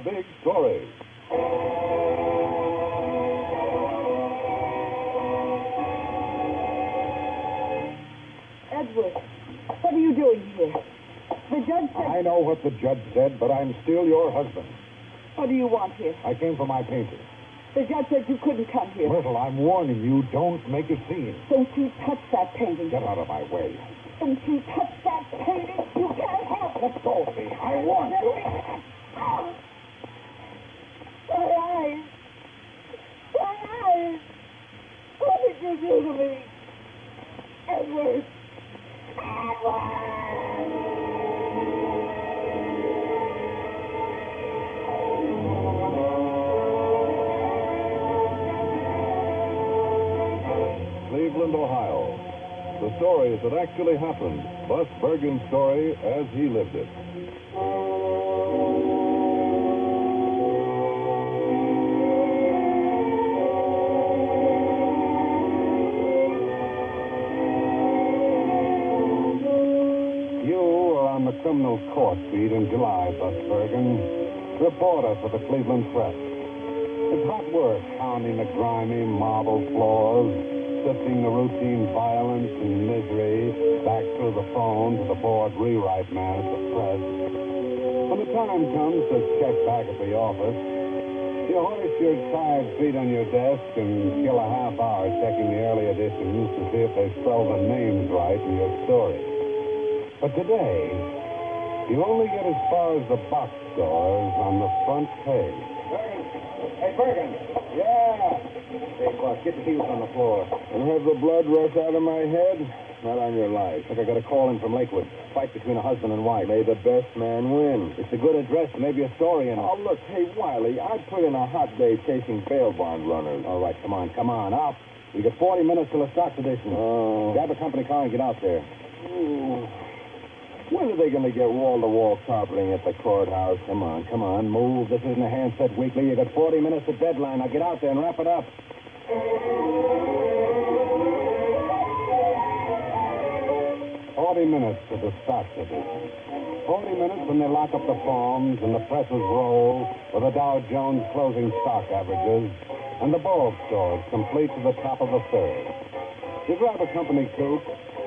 big story. Edward, what are you doing here? The judge said... I know what the judge said, but I'm still your husband. What do you want here? I came for my painting. The judge said you couldn't come here. Myrtle, I'm warning you, don't make a scene. Don't you touch that painting. Get out of my way. Don't you touch that painting. You can't help it. Let go of me. I warned you. My eyes. My eyes. What did you do to me? Edward. Cleveland, Ohio. The stories that actually happened. Bus Bergen's story as he lived it. You are on the criminal court beat in July, Bus Bergen. Reporter for the Cleveland Press. It's hot work pounding the grimy marble floors, sifting the routine violence and misery back through the phone to the bored rewrite man at the press. When the time comes to check back at the office, you hoist your tired feet on your desk and kill a half hour checking the early editions to see if they spell the names right in your story. But today, you only get as far as the box scores on the front page. Bergen. Hey, Bergen. Yeah. Hey, boss, get the heels on the floor. And have the blood rush out of my head? Not on your life. Look, I got a call in from Lakewood. Fight between a husband and wife. May the best man win. It's a good address, maybe a story in it. Oh, look, hey, Wiley, I put in a hot day chasing bail bond runners. All right, come on, out. We got 40 minutes till the stocks edition. Oh. Grab a company car and get out there. Ooh. When are they going to get wall-to-wall carpeting at the courthouse? Come on, move. This isn't a handset weekly. You got 40 minutes to deadline. Now get out there and wrap it up. 40 minutes to the stocks edition. 40 minutes when they lock up the forms and the presses roll with the Dow Jones closing stock averages and the bulb stores complete to the top of the third. You grab a company coupe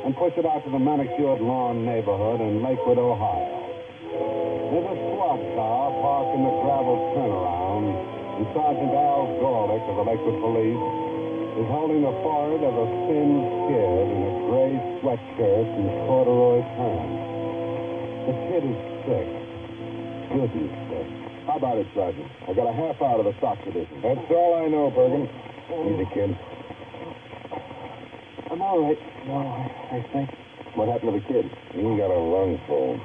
and push it out to the manicured lawn neighborhood in Lakewood, Ohio. There's a squad car parked in the gravel turnaround, and Sergeant Al Gorlick of the Lakewood Police is holding the forehead of a thin kid in a gray sweatshirt and corduroy pants. The kid is sick. Goodness sick. How about it, Sergeant? I got a half hour of the stocks edition. That's all I know, Bergen. Easy, kid. I'm all right. No, I think. What happened to the kid? He got a lung full.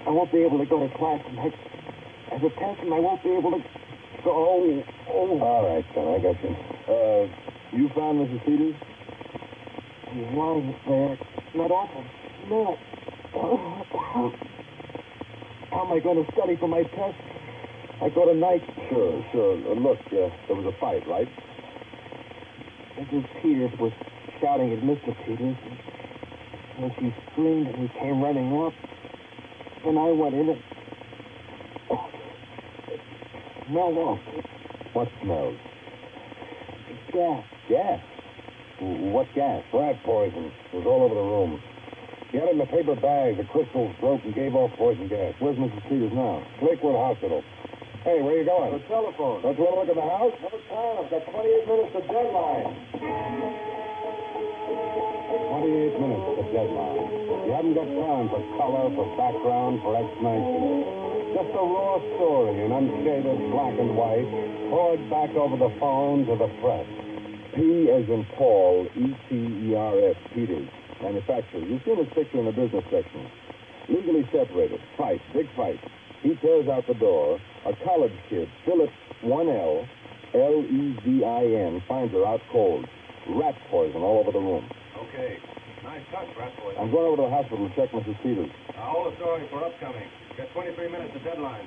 I won't be able to go to class tonight. As a tensum, I won't be able to go. All right, son, I got you. You found Mrs. Peters? He's lying there. Not awful. No. How am I going to study for my test? I go tonight. Sure. Look, there was a fight, right? Mrs. Peters was shouting at Mr. Peters. And she screamed and he came running up. Then I went in and... No. What smells? Gas. Gas? What gas? Rat poison. It was all over the room. He had it in a paper bag. The crystals broke and gave off poison gas. Where's Mrs. Peters now? Lakewood Hospital. Hey, where you going? The telephone. Don't you want to look at the house? No time. I've got 28 minutes to deadline. 28 minutes to deadline. You haven't got time for color, for background, for explanation. Just a raw story in unshaded black and white, poured back over the phone to the press. P as in Paul, E-T-E-R-S, Peters. Manufacturer. You've seen his picture in the business section. Legally separated. Fight. Big fight. He tears out the door. A college kid, Philip 1L, L-E-V-I-N, finds her out cold. Rat poison all over the room. Okay. Nice touch, rat poison. I'm going over to the hospital to check Mrs. Peters. Now, hold the story for upcoming. Got 23 minutes to deadline.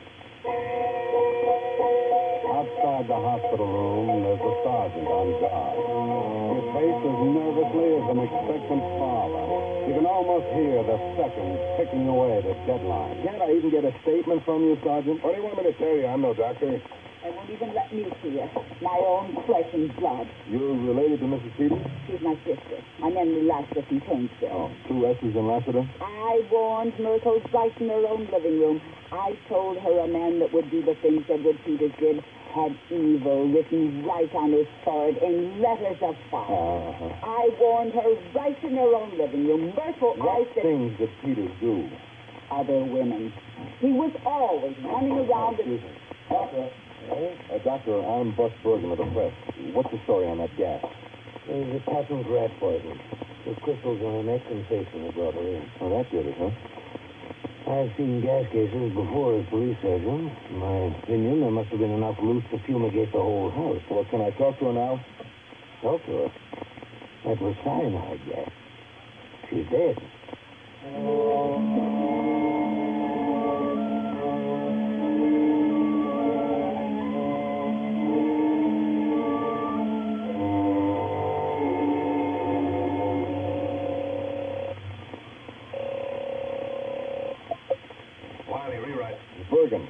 Outside Outside the hospital room, there's a sergeant on guard. His face as nervously as an expectant father. You can almost hear the seconds ticking away the deadline. Can't I even get a statement from you, Sergeant? What do you want me to tell you? I'm no doctor. They won't even let me see her. My own flesh and blood. You're related to Mrs. Peters? She's my sister. My memory Lassiter from Painesville. Oh, 2 S's in Lassiter? I warned Myrtle right in her own living room. I told her a man that would do the things Edward Peters did had evil written right on his sword in letters of fire. I warned her right in her own living room. Myrtle, I What said... things did Peters do? Other women. He was always running around and... Doctor, I'm Bus Bergen of the press. What's the story on that gas? There's a patent rat poison. The crystals on her neck and face when they brought her in. Oh, that did it, huh? I've seen gas cases before as police surgeon. In my opinion, there must have been enough loose to fumigate the whole house. Well, can I talk to her now? Talk to her. That was cyanide gas. She's dead. Wiley, rewrite. Bergen.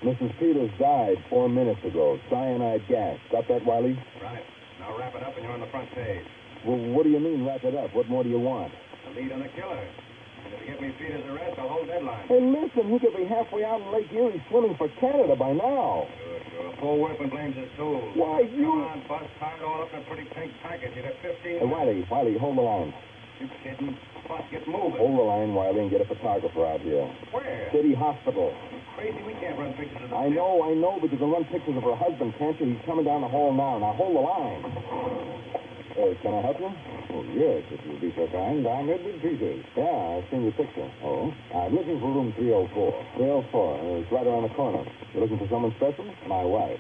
Mrs. Peters died 4 minutes ago. Cyanide gas. Got that, Wiley? Right. Now wrap it up and you're on the front page. Well, what do you mean, wrap it up? What more do you want? The lead on the killer. And if you get me Peters' arrest, the whole deadline. Hey, listen, he could be halfway out in Lake Erie swimming for Canada by now. Sure. Full weapon blames his tools. Why, you... Come on, Bus. Tie it all up in a pretty pink package. You'd have 15 Hey, Wiley, hold the line. You kidding? Bus, get moving. Hold the line, Wiley, and get a photographer out here. Where? City Hospital. Crazy, we can't run pictures of the... I know, but you can run pictures of her husband, can't you? He's coming down the hall now. Now, hold the line. Can I help you? Oh, yes, if you'll be so kind. I'm Edward Peters. Yeah, I've seen your picture. Oh? I'm looking for room 304. 304. It's right around the corner. You looking for someone special? My wife.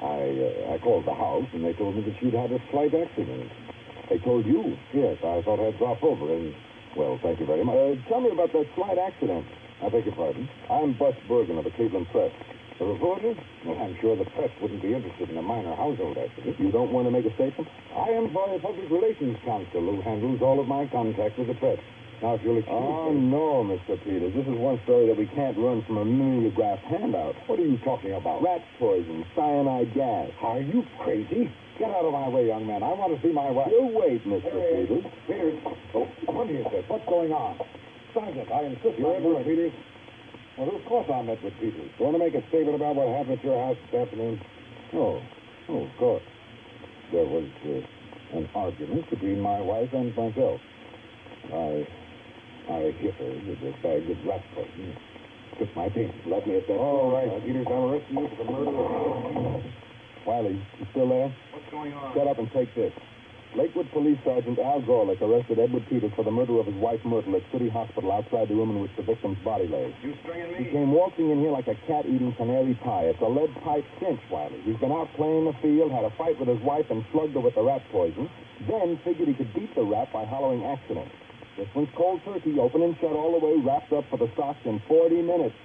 I called the house, and they told me that she'd had a slight accident. They told you? Yes, I thought I'd drop over and... Well, thank you very much. Tell me about that slight accident. I beg your pardon? I'm Bus Bergen of the Cleveland Press. The reporter? Well, I'm sure the press wouldn't be interested in a minor household accident. You don't want to make a statement? I employ a public relations counsel who handles all of my contact with the press. Now, if you'll excuse Oh, me... no, Mr. Peters. This is one story that we can't run from a mimeograph handout. What are you talking about? Rat poison, cyanide gas. Are you crazy? Get out of my way, young man. I want to see my wife. You wait, Mr. Peters. Peters. Oh, what is this? What's going on? Sergeant, I insist You're on Edward Peters? Well, of course I'm Edward Peters. You want to make a statement about what happened at your house this afternoon? Oh, of course. There was an argument between my wife and myself. I hit her with a bag of rat poison. Took my pin. Let me at that. All right, Peters, I'm arresting you for the murder of... Wiley, you still there? What's going on? Shut up and take this. Lakewood Police Sergeant Al Gorlick arrested Edward Peters for the murder of his wife Myrtle at City Hospital outside the room in which the victim's body lay. You stringing He me? came waltzing in here like a cat eating canary pie. It's a lead pipe cinch, Wiley. He's been out playing the field, had a fight with his wife, and slugged her with the rat poison. Then figured he could beat the rat by hollering accident. This one's cold turkey, open and shut all the way, wrapped up for the stocks in 40 minutes.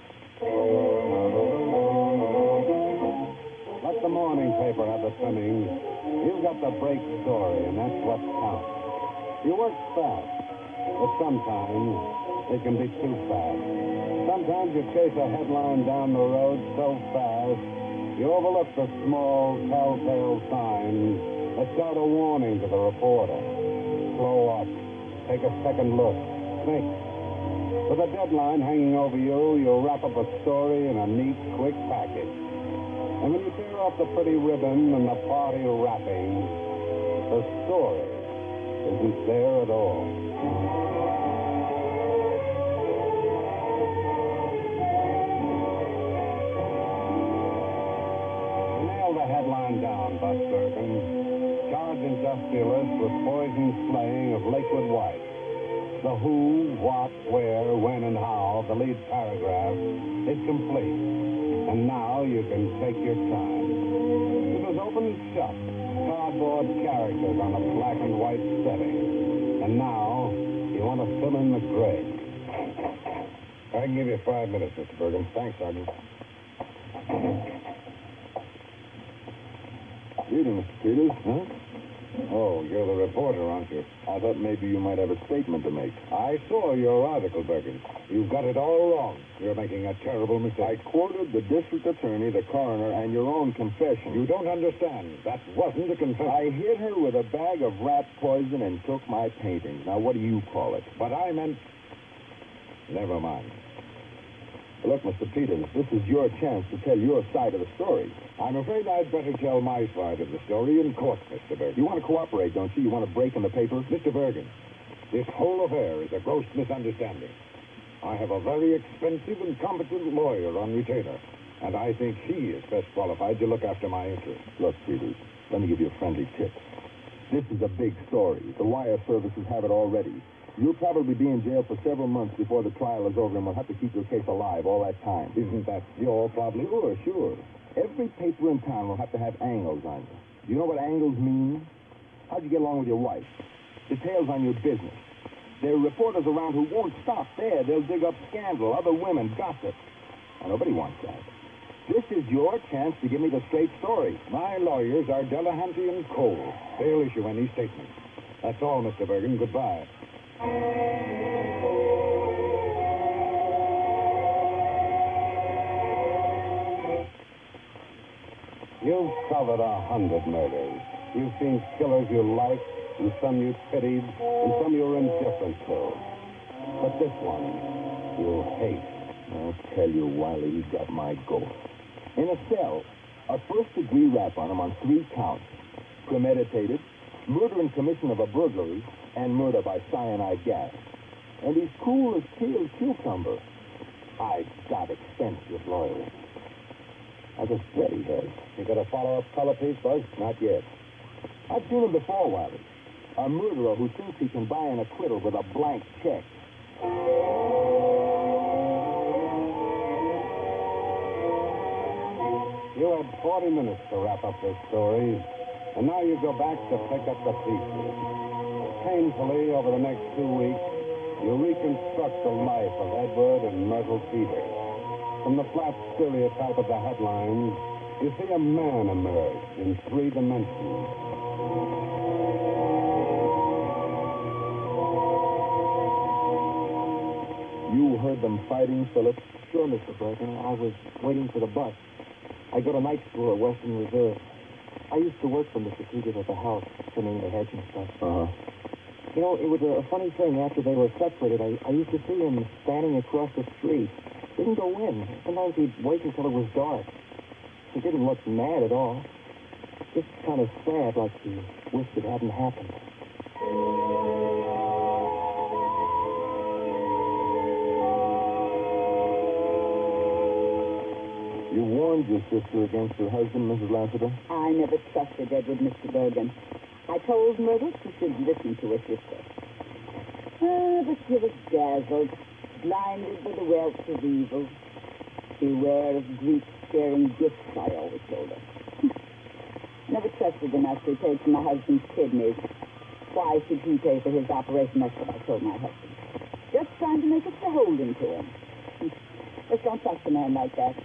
Let the morning paper have the trimmings. You've got the break story, and that's what counts. You work fast, but sometimes it can be too fast. Sometimes you chase a headline down the road so fast, you overlook the small, telltale signs that shout a warning to the reporter. Slow up. Take a second look. Think. With a deadline hanging over you, you'll wrap up a story in a neat, quick package. And when you tear off the pretty ribbon and the party wrapping, the story isn't there at all. Nail the headline down, Bus Bergen. Charge industrialist with poison slaying of Lakewood wife. The who, what, where, when, and how, the lead paragraph, is complete. And now you can take your time. It was open and shut, cardboard characters on a black and white setting. And now you want to fill in the gray. I can give you 5 minutes, Mr. Bergen. Thanks, Sergeant. reading, Mr. Peters. Huh? Oh, you're the reporter, aren't you? I thought maybe you might have a statement to make. I saw your article, Bergen. You've got it all wrong. You're making a terrible I mistake. quoted the district attorney, the coroner, and your own confession. You don't understand. That wasn't a confession. I hit her with a bag of rat poison and took my paintings. Now, what do you call it? But I meant... Never mind. Look, Mr. Peters, this is your chance to tell your side of the story. I'm afraid I'd better tell my side of the story in court, Mr. Bergen. You want to cooperate, don't you? You want to break in the paper? Mr. Bergen, this whole affair is a gross misunderstanding. I have a very expensive and competent lawyer on retainer, and I think he is best qualified to look after my interests. Look, Peters, let me give you a friendly tip. This is a big story. The wire services have it already. You'll probably be in jail for several months before the trial is over, and we'll have to keep your case alive all that time. Isn't that your problem? Sure. Every paper in town will have to have angles on you. Do you know what angles mean? How'd you get along with your wife? Details on your business. There are reporters around who won't stop there. They'll dig up scandal, other women, gossip. And nobody wants that. This is your chance to give me the straight story. My lawyers are Delahanty and Cole. They'll issue any statement. That's all, Mr. Bergen. Goodbye. You've covered 100 murders. You've seen killers you liked, and some you pitied, and some you were indifferent to. But this one, you hate. I'll tell you, Wiley, he got my goat. In a cell, a first-degree rap on him on 3 counts. Premeditated, murder in commission of a burglary, and murder by cyanide gas. And he's cool as peeled cucumber. I got extensive lawyering. I just bet he has. You got a follow-up color piece, Buzz? Not yet. I've seen him before, Wiley. A murderer who thinks he can buy an acquittal with a blank check. You had 40 minutes to wrap up this story, and now you go back to pick up the pieces. Painfully, over the next 2 weeks, you reconstruct the life of Edward and Myrtle Peters. From the flat stereotype of the headlines, you see a man emerge in 3 dimensions. You heard them fighting, Philip? Sure, Mr. Bergen. I was waiting for the bus. I go to night school at Western Reserve. I used to work for Mr. Peters at the house, trimming the hedge and stuff. Uh-huh. You know, it was a funny thing. After they were separated, I used to see him standing across the street. Didn't go in. Sometimes he'd wait until it was dark. He didn't look mad at all. Just kind of sad, like he wished it hadn't happened. You warned your sister against her husband, Mrs. Lassiter? I never trusted Edward, Mr. Bergen. I told Myrtle she should listen to her sister. But she was dazzled, blinded by the wealth of evil. Beware of grief-sharing gifts, I always told her. Never trusted him after he paid for my husband's kidneys. Why should he pay for his operation? That's what I told my husband. Just trying to make us beholden to him. Just don't trust a man like that.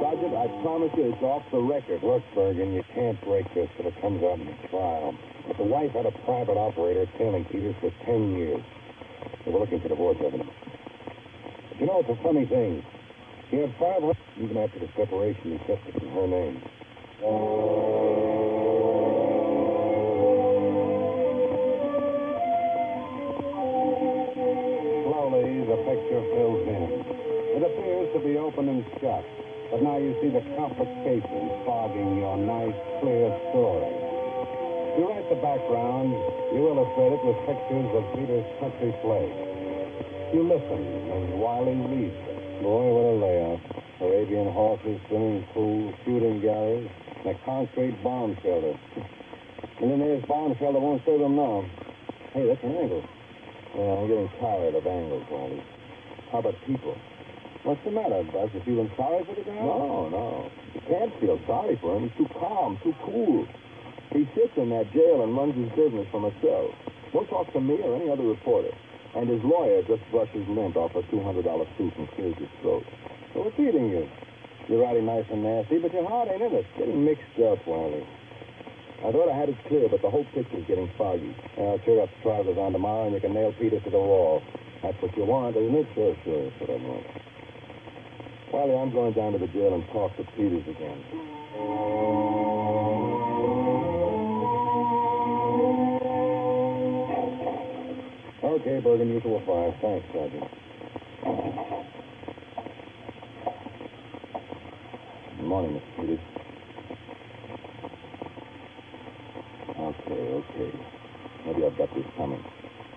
Sergeant, I promise you it's off the record. Look, Bergen, you can't break this till it comes out in the trial. But the wife had a private operator tailing Peters for 10 years. They were looking for divorce evidence. But you know, it's a funny thing. He had 500, even after the separation, he kept it in her name. Slowly, the picture fills in. It appears to be open and shut. But now you see the complications fogging your nice, clear story. You write the background, you illustrate it with pictures of Peter's country place. You listen as Wiley reads it. Boy, what a layout. Arabian horses, swimming pool, shooting galleries, and a concrete bomb shelter. Millionaire's bomb shelter won't save them now. Hey, that's an angle. Yeah, I'm getting tired of angles, Wiley. How about people? What's the matter, Buzz? You feeling sorry for the guy? No. You can't feel sorry for him. He's too calm, too cool. He sits in that jail and runs his business from a cell. Don't talk to me or any other reporter. And his lawyer just brushes lint off a $200 suit and clears his throat. So what's eating you? You're riding nice and nasty, but your heart ain't in it. Getting mixed up, Wiley. I thought I had it clear, but the whole picture's getting foggy. Cheer up, trousers on tomorrow, and you can nail Peter to the wall. That's what you want, isn't it? Sure, that's what I want. Wiley, I'm going down to the jail and talk to Peters again. Okay, Bergen, usual 5. Thanks, Sergeant. Good morning, Mr. Peters. Okay. Maybe I've got this coming.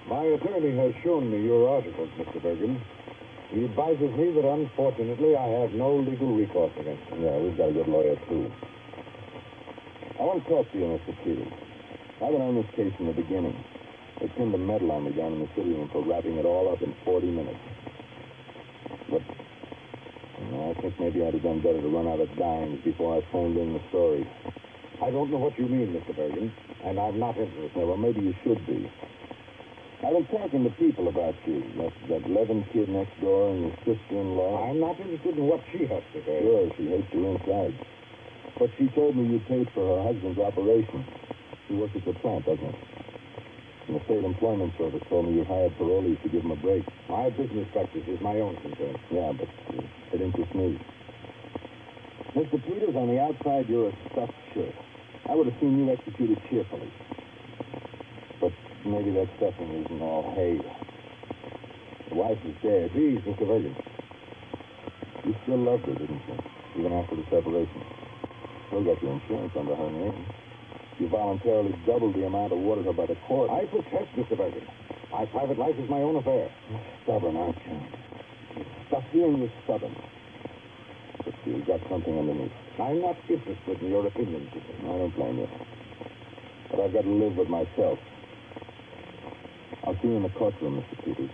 My attorney has shown me your articles, Mr. Bergen. He advises me that, unfortunately, I have no legal recourse against him. Yeah, we've got a good lawyer, too. I want to talk to you, Mr. Peters. I've been on this case from the beginning. They pinned a medal on me down in the city room for wrapping it all up in 40 minutes. But I think maybe I'd have done better to run out of dimes before I phoned in the story. I don't know what you mean, Mr. Bergen, and I'm not interested. Yeah, well, maybe you should be. I've been talking to people about you. That Levin kid next door and your sister-in-law. I'm not interested in what she has to say. Sure, she hates you inside. But she told me you paid for her husband's operation. She works at the plant, doesn't it? And the State Employment Service told me you hired parolees to give them a break. My business practice is my own concern. Yeah, but it interests me. Mr. Peters, on the outside, you're a stuffed shirt. I would have seen you executed cheerfully. But maybe that stuffing isn't all hay. The wife is dead. Please, Mr. Bergen. You still loved her, didn't you? Even after the separation. Still got your insurance under her name. You voluntarily doubled the amount awarded her by the court. I protest, Mr. Bergen. My private life is my own affair. You're stubborn, aren't you? You're stuffy and you're stubborn. But you've got something underneath. I'm not interested in your opinion, Peter. I don't blame you. But I've got to live with myself. I'll see you in the courtroom, Mr. Peters.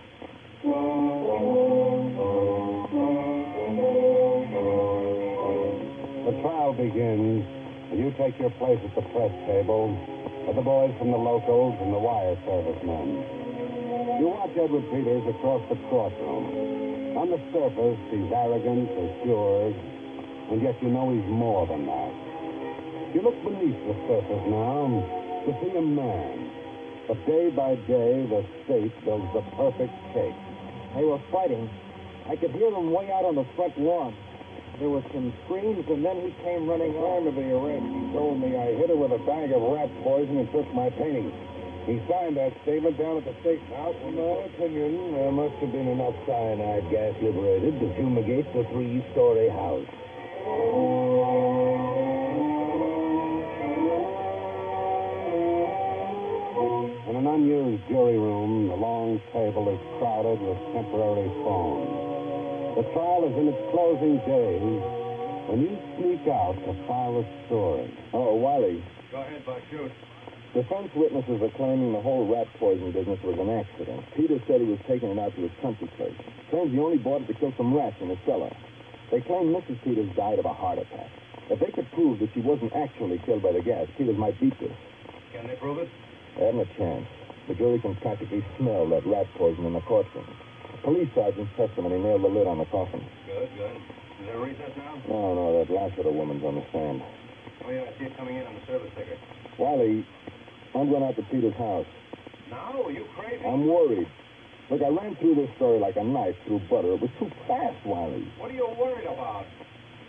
The trial begins, and you take your place at the press table with the boys from the locals and the wire service men. You watch Edward Peters across the courtroom. On the surface, he's arrogant, assured, and yet you know he's more than that. You look beneath the surface now to see a man. But day by day, the state builds the perfect case. They were fighting. I could hear them way out on the front lawn. There were some screams, and then he came running At the time of the arrest, he told me I hit her with a bag of rat poison and took my paintings. He signed that statement down at the state house. In my opinion, there must have been enough cyanide gas liberated to fumigate the 3-story house. In an unused jury room, the long table is crowded with temporary phones. The trial is in its closing days when you sneak out to file a story. Oh, Wiley. Go ahead, Buck. Shoot. Defense witnesses are claiming the whole rat poison business was an accident. Peter said he was taking it out to his country place. Claims he only bought it to kill some rats in his cellar. They claim Mrs. Peters died of a heart attack. If they could prove that she wasn't actually killed by the gas, Peters might beat this. Can they prove it? They haven't a chance. The jury can practically smell that rat poison in the courtroom. The police sergeant's testimony nailed the lid on the coffin. Good. Is there a recess now? No, that Lassiter woman's on the stand. Oh, yeah, I see it coming in on the service ticker. Wiley, I'm going out to Peter's house. Now? Are you crazy? I'm worried. Look, I ran through this story like a knife through butter. It was too fast, Wiley. What are you worried about?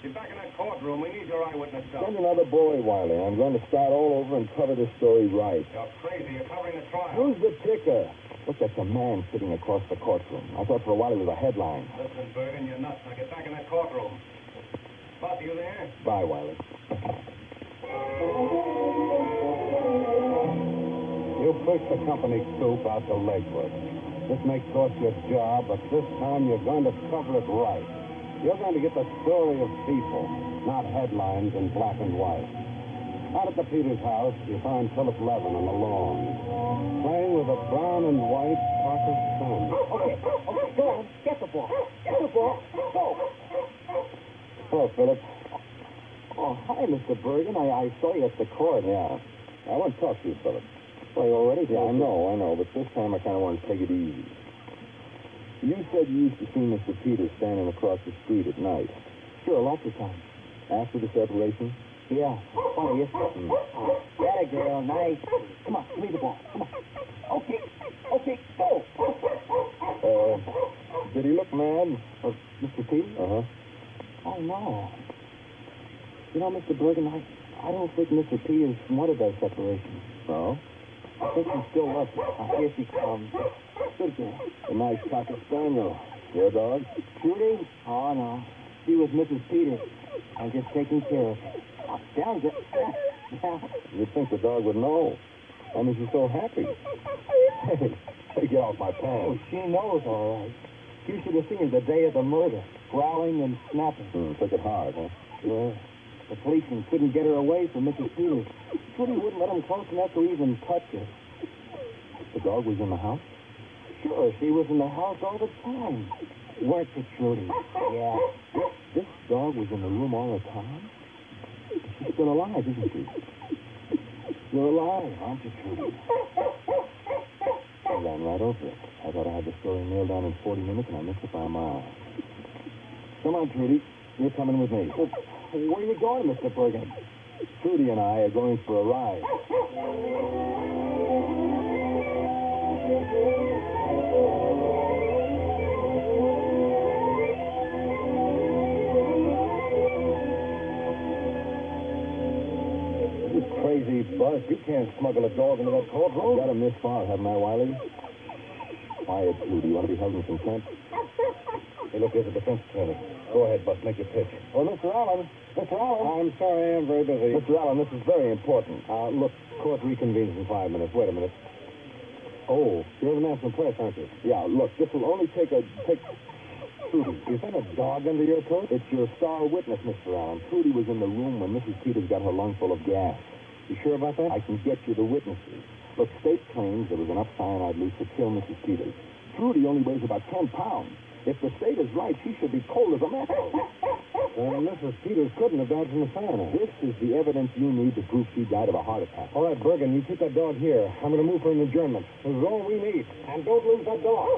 Get back in that courtroom. We need your eyewitness stuff. Send another boy, Wiley. I'm going to start all over and cover this story right. You're crazy. You're covering the trial. Who's the ticker? Look, that's a man sitting across the courtroom. I thought for a while it was a headline. Listen, Bergen, you're nuts. Now get back in that courtroom. Boss, you there? Bye, Wiley. You push the company scoop out to Lakewood. This may cost you a job, but this time you're going to cover it right. You're going to get the story of people, not headlines in black and white. Out at the Peters house, you find Philip Levin on the lawn, playing with a brown and white Parker Sun. Okay, go on. Get the ball. Go. Hello, Philip. Oh, hi, Mr. Bergen. I saw you at the court. Yeah. I want to talk to you, Philip. Well, you already Yeah, I know, but this time I kind of want to take it easy. You said you used to see Mr. Peters standing across the street at night. Sure, lots of times. After the separation? Yeah, funny, isn't it? That a girl, nice. Come on, give me the ball. Come on. Okay, go. Did he look mad? Mr. Peters? Uh-huh. Oh, no. You know, Mr. Bergen, I don't think Mr. Peters wanted that separation. No? I think he still loves her. Here she comes. Good girl. A nice cocker spaniel. Your dog? Trudy? Oh, no. She was Mrs. Peters. I'm just taking care of her. Down, girl. Down. You'd think the dog would know. I mean, she's so happy. Hey, get off my Oh, pants. she knows, all right. You should have seen her the day of the murder, growling and snapping. Took it hard, huh? Sure. The policeman couldn't get her away from Mrs. Peters. Trudy wouldn't let him close enough to even touch her. The dog was in the house? Sure, she was in the house all the time. Weren't you, Trudy? Yeah. This dog was in the room all the time? She's still alive, isn't she? You're alive, aren't you, Trudy? I ran right over it. I thought I had the story nailed down in 40 minutes, and I missed it by a mile. Come on, Trudy. You're coming with me. Well, where are you going, Mr. Bergen? Trudy and I are going for a ride. You crazy bus. You can't smuggle a dog into that courtroom. I've got him this far, haven't I, Wiley? Quiet, Trudy. You want to be held in contempt? Hey, look, there's a defense attorney. Go ahead, Bus. Make your pitch. Oh, Mr. Allen. Mr. Allen. I'm sorry, I am very busy. Mr. Allen, this is very important. Look, court reconvenes in 5 minutes. Wait a minute. Oh, you're the national press, aren't you? Yeah, look, this will only take... Trudy, Is that a dog under your coat? it's your star witness, Mr. Allen. Trudy was in the room when Mrs. Peters got her lung full of gas. You sure about that? I can get you the witnesses. Look, state claims there was enough cyanide loose to kill Mrs. Peters. Trudy only weighs about 10 pounds. If the state is right, she should be cold as a metal. Mrs. Peters couldn't have died from the cyanide. This is the evidence you need to prove she died of a heart attack. All right, Bergen, you keep that dog here. I'm going to move for an adjournment. This is all we need. And don't lose that dog.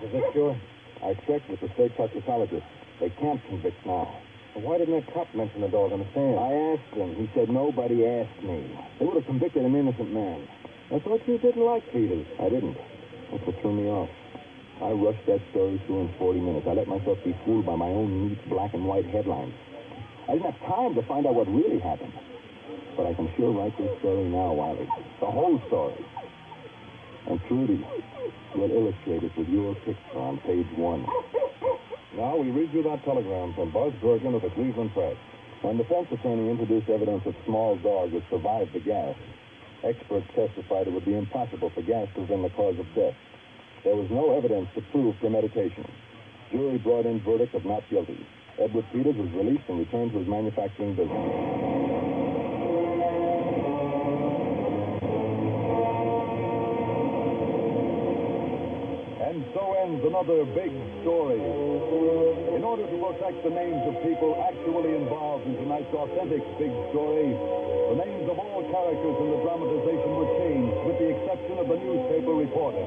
Is this sure? I checked with the state toxicologist. They can't convict now. Well, why didn't that cop mention the dog on the stand? I asked him. He said nobody asked me. They would have convicted an innocent man. I thought you didn't like Peters. I didn't. That's what threw me off. I rushed that story through in 40 minutes. I let myself be fooled by my own neat black and white headlines. I didn't have time to find out what really happened. But I can sure write this story now, Wiley. The whole story. And Trudy, you'll illustrate it with your picture on page 1. Now we read you that telegram from Buzz Bergen of the Cleveland Press. When defense attorney introduced evidence of small dog that survived the gas, experts testified it would be impossible for gas to have been the cause of death. There was no evidence to prove premeditation. Jury brought in verdict of not guilty. Edward Peters was released and returned to his manufacturing business. And so ends another big story. In order to protect the names of people actually involved in tonight's authentic big story, the names of all characters in the dramatization were changed, with the exception of the newspaper reporter.